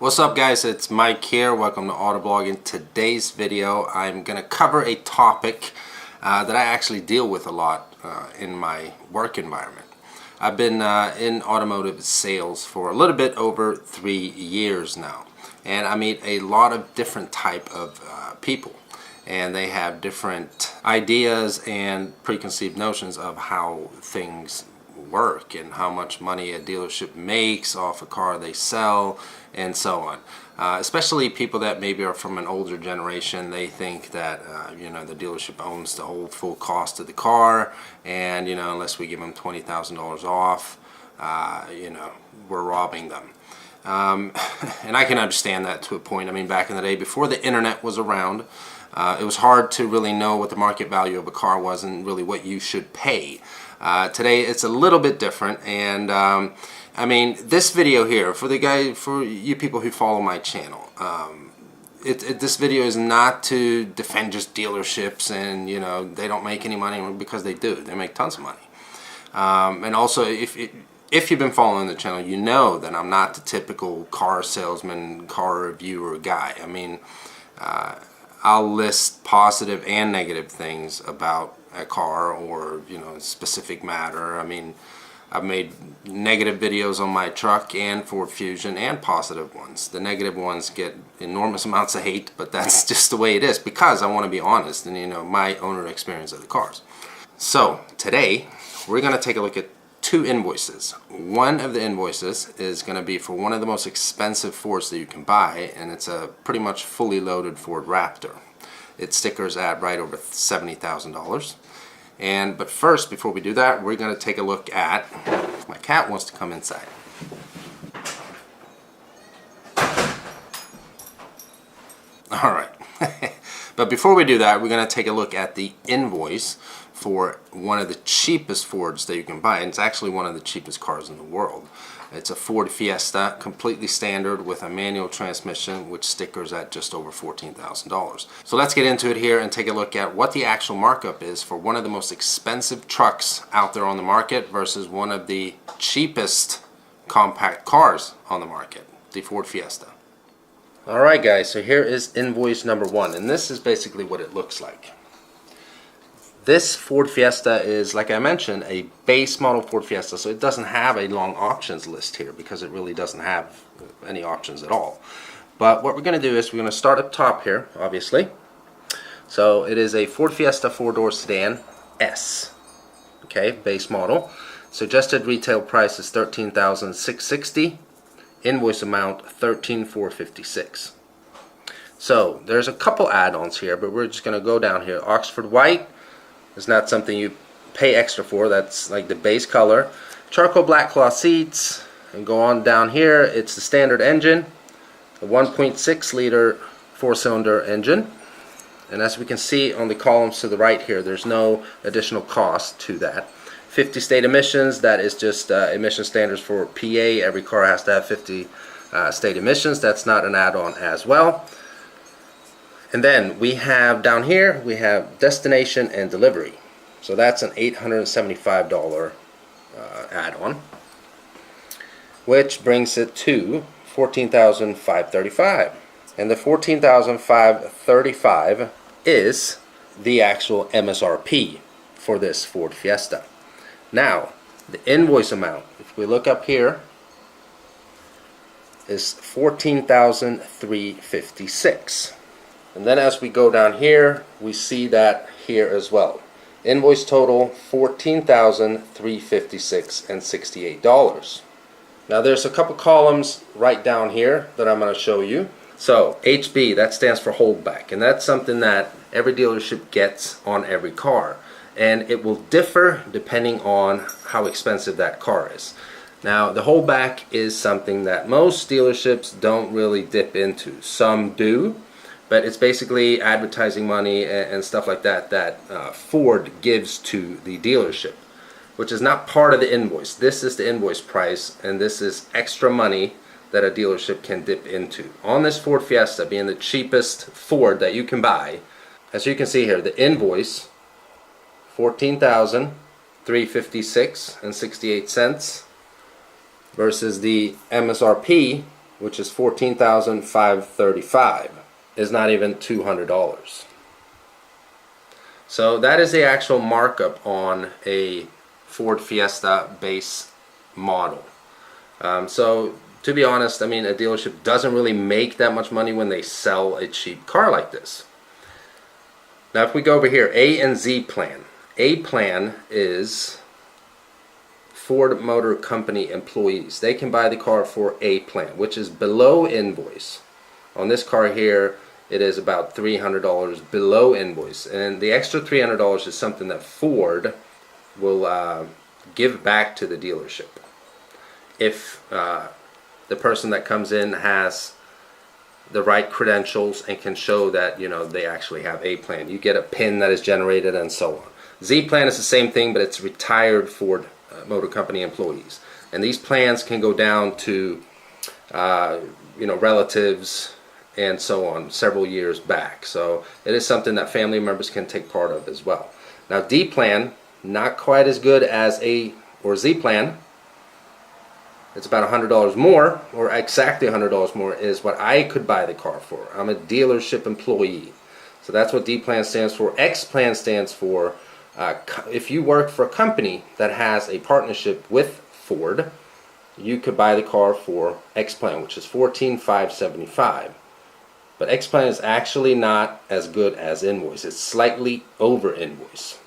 What's up guys, it's Mike here. Welcome to Autoblog. In today's video I'm going to cover a topic that I actually deal with a lot in my work environment. I've been in automotive sales for a little bit over 3 years now, and I meet a lot of different type of people, and they have different ideas and preconceived notions of how things work and how much money a dealership makes off a car they sell and so on. Especially people that maybe are from an older generation. They think that the dealership owns the whole full cost of the car, and unless we give them $20,000 off, we're robbing them. And I can understand that to a point. I mean, back in the day before the internet was around, it was hard to really know what the market value of a car was and really what you should pay. Today it's a little bit different, and I mean, this video here, for you people who follow my channel, this video is not to defend just dealerships and they don't make any money, because they do. They make tons of money. And also, if you've been following the channel, you know that I'm not the typical car salesman, car reviewer guy. I mean, I'll list positive and negative things about a car or a specific matter. I mean, I've made negative videos on my truck and Ford Fusion, and positive ones. The negative ones get enormous amounts of hate, but that's just the way it is, because I want to be honest and my owner experience of the cars. So today we're going to take a look at two invoices. One of the invoices is going to be for one of the most expensive Fords that you can buy, and it's a pretty much fully loaded Ford Raptor. It stickers at right over $70,000. But first, before we do that, we're going to take a look at, my cat wants to come inside. Alright, but before we do that, we're going to take a look at the invoice for one of the cheapest Fords that you can buy, and it's actually one of the cheapest cars in the world. It's a Ford Fiesta, completely standard with a manual transmission, which stickers at just over $14,000. So let's get into it here and take a look at what the actual markup is for one of the most expensive trucks out there on the market versus one of the cheapest compact cars on the market, the Ford Fiesta. Alright guys, so here is invoice number one, and this is basically what it looks like. This Ford Fiesta is, like I mentioned, a base model Ford Fiesta, so it doesn't have a long options list here because it really doesn't have any options at all. But what we're going to do is we're going to start up top here, obviously. So it is a Ford Fiesta 4-door sedan S, okay, base model. Suggested retail price is $13,660. Invoice amount $13,456. So there's a couple add-ons here, but we're just going to go down here. Oxford White is not something you pay extra for. That's like the base color. Charcoal black cloth seats, and go on down here. It's the standard engine, a 1.6 liter 4-cylinder engine, and as we can see on the columns to the right here, there's no additional cost to that. 50 state emissions, that is just emission standards for PA. Every car has to have 50 state emissions. That's not an add-on as well. And then we have down here, we have destination and delivery. So that's an $875 add-on, which brings it to $14,535. And the $14,535 is the actual MSRP for this Ford Fiesta. Now, the invoice amount, if we look up here, is $14,356. And then as we go down here, we see that here as well. Invoice total $14,356 and $68. Now there's a couple columns right down here that I'm going to show you. So HB, that stands for holdback, and that's something that every dealership gets on every car, and it will differ depending on how expensive that car is. Now the holdback is something that most dealerships don't really dip into. Some do, but it's basically advertising money and stuff like that that Ford gives to the dealership, which is not part of the invoice. This is the invoice price, and this is extra money that a dealership can dip into. On this Ford Fiesta, being the cheapest Ford that you can buy, as you can see here, the invoice $14,356 and 68 cents versus the MSRP which is $14,535, is not even $200. So that is the actual markup on a Ford Fiesta base model. So to be honest, I mean, a dealership doesn't really make that much money when they sell a cheap car like this. Now if we go over here, A and Z plan. A plan is Ford Motor Company employees. They can buy the car for A plan, which is below invoice. On this car here, it is about $300 below invoice. And the extra $300 is something that Ford will give back to the dealership if the person that comes in has the right credentials and can show that, you know, they actually have A plan. You get a PIN that is generated and so on. Z plan is the same thing, but it's retired Ford Motor Company employees. And these plans can go down to you know, relatives and so on several years back. So it is something that family members can take part of as well. Now D plan, not quite as good as A or Z plan. It's about $100 more, or exactly $100 more, is what I could buy the car for. I'm a dealership employee. So that's what D plan stands for. X plan stands for if you work for a company that has a partnership with Ford, you could buy the car for X plan, which is $14,575. But X plan is actually not as good as invoice. It's slightly over invoice.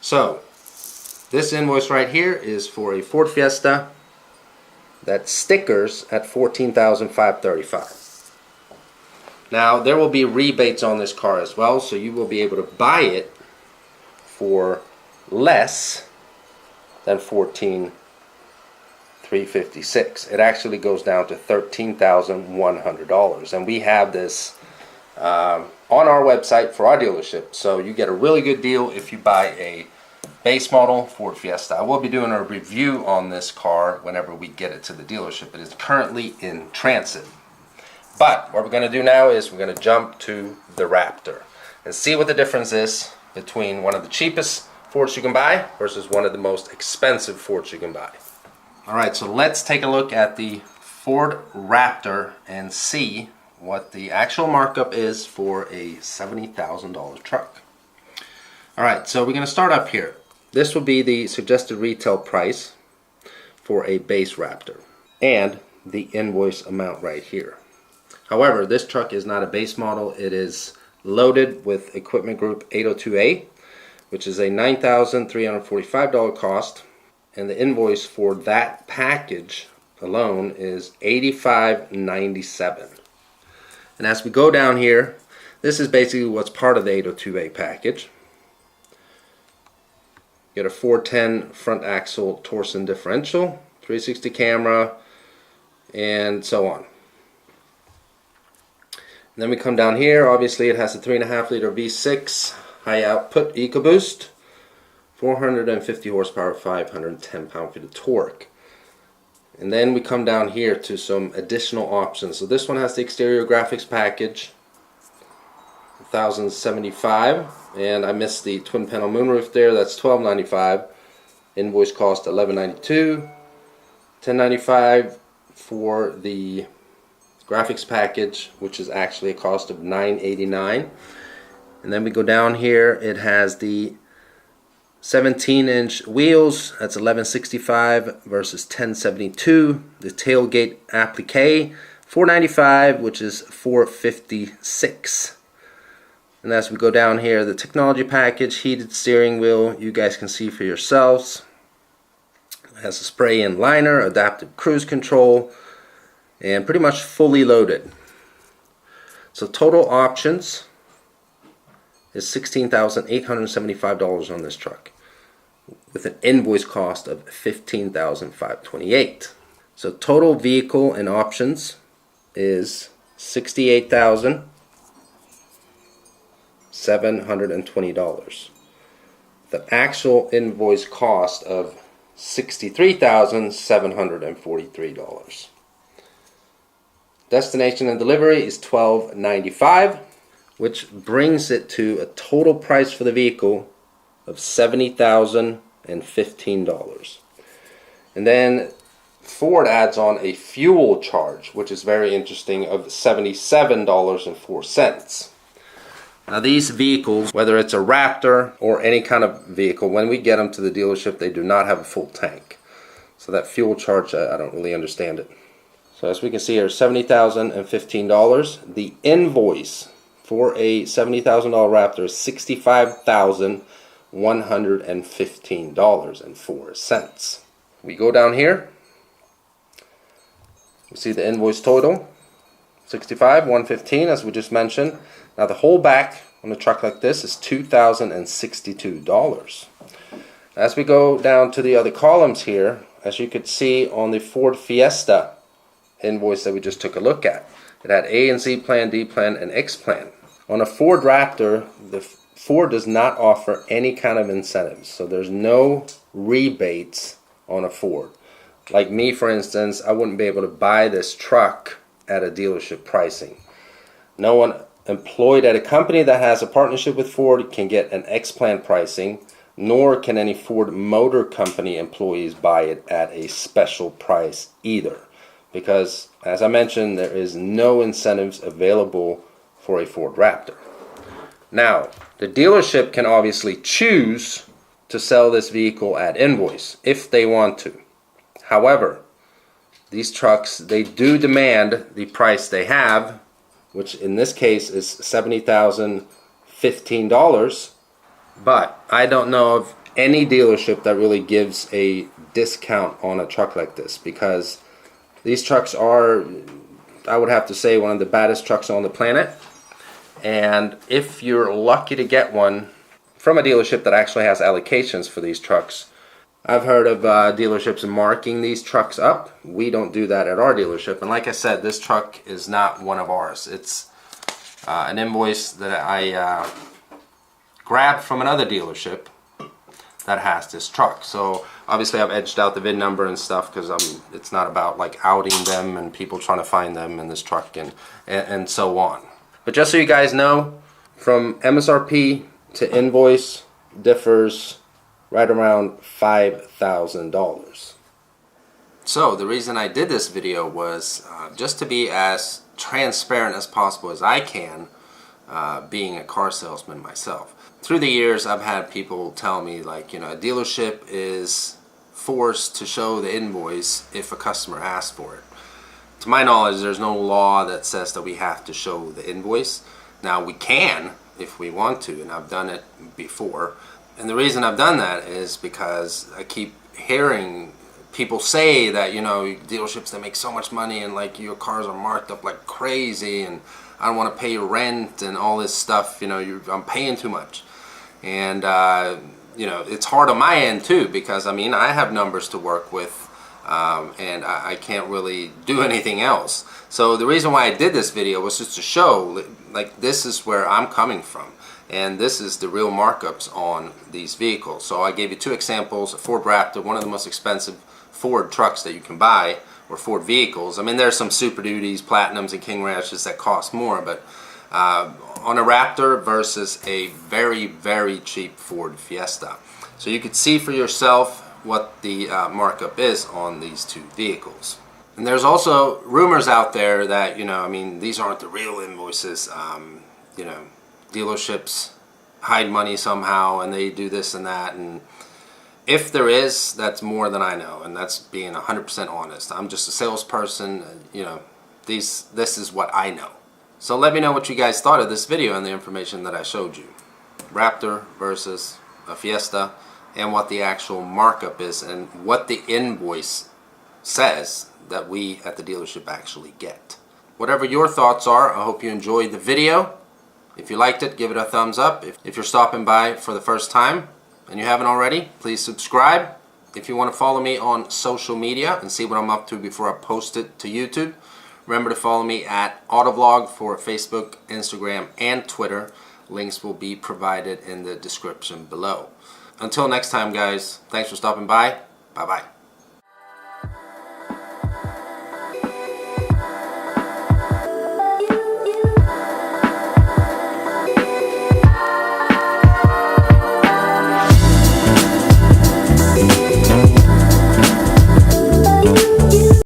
So this invoice right here is for a Ford Fiesta that stickers at $14,535. Now there will be rebates on this car as well, so you will be able to buy it for less than $14,356. It actually goes down to $13,100, and we have this on our website for our dealership. So you get a really good deal if you buy a base model Ford Fiesta. I will be doing a review on this car whenever we get it to the dealership. It is currently in transit. But what we're going to do now is we're going to jump to the Raptor and see what the difference is between one of the cheapest Fords you can buy versus one of the most expensive Fords you can buy. Alright, so let's take a look at the Ford Raptor and see what the actual markup is for a $70,000 truck. Alright, so we're going to start up here. This will be the suggested retail price for a base Raptor and the invoice amount right here. However, this truck is not a base model. It is loaded with equipment group 802A, which is a $9,345 cost, and the invoice for that package alone is $85.97. And as we go down here, this is basically what's part of the 802A package. You get a 410 front axle torsion differential, 360 camera, and so on. And then we come down here. Obviously it has a 3.5 liter V6 high output EcoBoost, 450 horsepower, 510 pound-feet of torque. And then we come down here to some additional options. So this one has the exterior graphics package, $1,075, and I missed the twin panel moonroof there. That's $1,295. Invoice cost $1,192. $1,095 for the graphics package, which is actually a cost of $989. And then we go down here. It has the 17-inch wheels. That's $1,165 versus $1,072. The tailgate applique, $495, which is $456. And as we go down here, the technology package, heated steering wheel, you guys can see for yourselves. It has a spray-in liner, adaptive cruise control, and pretty much fully loaded. So total options is $16,875 on this truck, with an invoice cost of $15,528. So total vehicle and options is $68,720. The actual invoice cost of $63,743. Destination and delivery is $1,295, which brings it to a total price for the vehicle of $70,015. And then Ford adds on a fuel charge, which is very interesting, of $77.04. Now these vehicles, whether it's a Raptor or any kind of vehicle, when we get them to the dealership, they do not have a full tank. So that fuel charge, I don't really understand it. So as we can see here, $70,015. The invoice for a $70,000 Raptor is $65,115.04. We go down here. We see the invoice total, $65,115, as we just mentioned. Now the whole back on a truck like this is $2,062. As we go down to the other columns here, as you could see on the Ford Fiesta invoice that we just took a look at, it had A and Z plan, D plan, and X plan. On a Ford Raptor, the Ford does not offer any kind of incentives, so there's no rebates on a Ford. Like me, for instance, I wouldn't be able to buy this truck at a dealership pricing. No one employed at a company that has a partnership with Ford can get an X-Plan pricing, nor can any Ford Motor Company employees buy it at a special price either. Because, as I mentioned, there is no incentives available for a Ford Raptor. Now, the dealership can obviously choose to sell this vehicle at invoice if they want to. However, these trucks, they do demand the price they have, which in this case is $70,015. But I don't know of any dealership that really gives a discount on a truck like this, because these trucks are, I would have to say, one of the baddest trucks on the planet. And if you're lucky to get one from a dealership that actually has allocations for these trucks, I've heard of dealerships marking these trucks up. We don't do that at our dealership. And like I said, this truck is not one of ours. It's an invoice that I grabbed from another dealership that has this truck. So obviously I've edged out the VIN number and stuff, because it's not about like outing them and people trying to find them in this truck and so on. But just so you guys know, from MSRP to invoice differs right around $5,000. So the reason I did this video was just to be as transparent as possible as I can, being a car salesman myself. Through the years, I've had people tell me, like, you know, a dealership is forced to show the invoice if a customer asks for it. To my knowledge, there's no law that says that we have to show the invoice. Now, we can if we want to, and I've done it before. And the reason I've done that is because I keep hearing people say that, you know, dealerships that make so much money and like your cars are marked up like crazy, and I don't want to pay your rent and all this stuff, you know, I'm paying too much. And you know, it's hard on my end too, because I mean, I have numbers to work with, and I can't really do anything else. So the reason why I did this video was just to show, like, this is where I'm coming from, and this is the real markups on these vehicles. So I gave you two examples: a Ford Raptor, one of the most expensive Ford trucks that you can buy, or Ford vehicles. I mean, there's some Super Duties, Platinums, and King Ranches that cost more, but on a Raptor versus a very, very cheap Ford Fiesta. So you could see for yourself what the markup is on these two vehicles. And there's also rumors out there that, you know, I mean, these aren't the real invoices. You know, dealerships hide money somehow, and they do this and that. And if there is, that's more than I know, and that's being 100% honest. I'm just a salesperson. You know, this is what I know. So let me know what you guys thought of this video and the information that I showed you. Raptor versus a Fiesta, and what the actual markup is, and what the invoice says that we at the dealership actually get. Whatever your thoughts are, I hope you enjoyed the video. If you liked it, give it a thumbs up. If you're stopping by for the first time and you haven't already, please subscribe. If you want to follow me on social media and see what I'm up to before I post it to YouTube, remember to follow me at Autovlog for Facebook, Instagram, and Twitter. Links will be provided in the description below. Until next time, guys, thanks for stopping by. Bye-bye.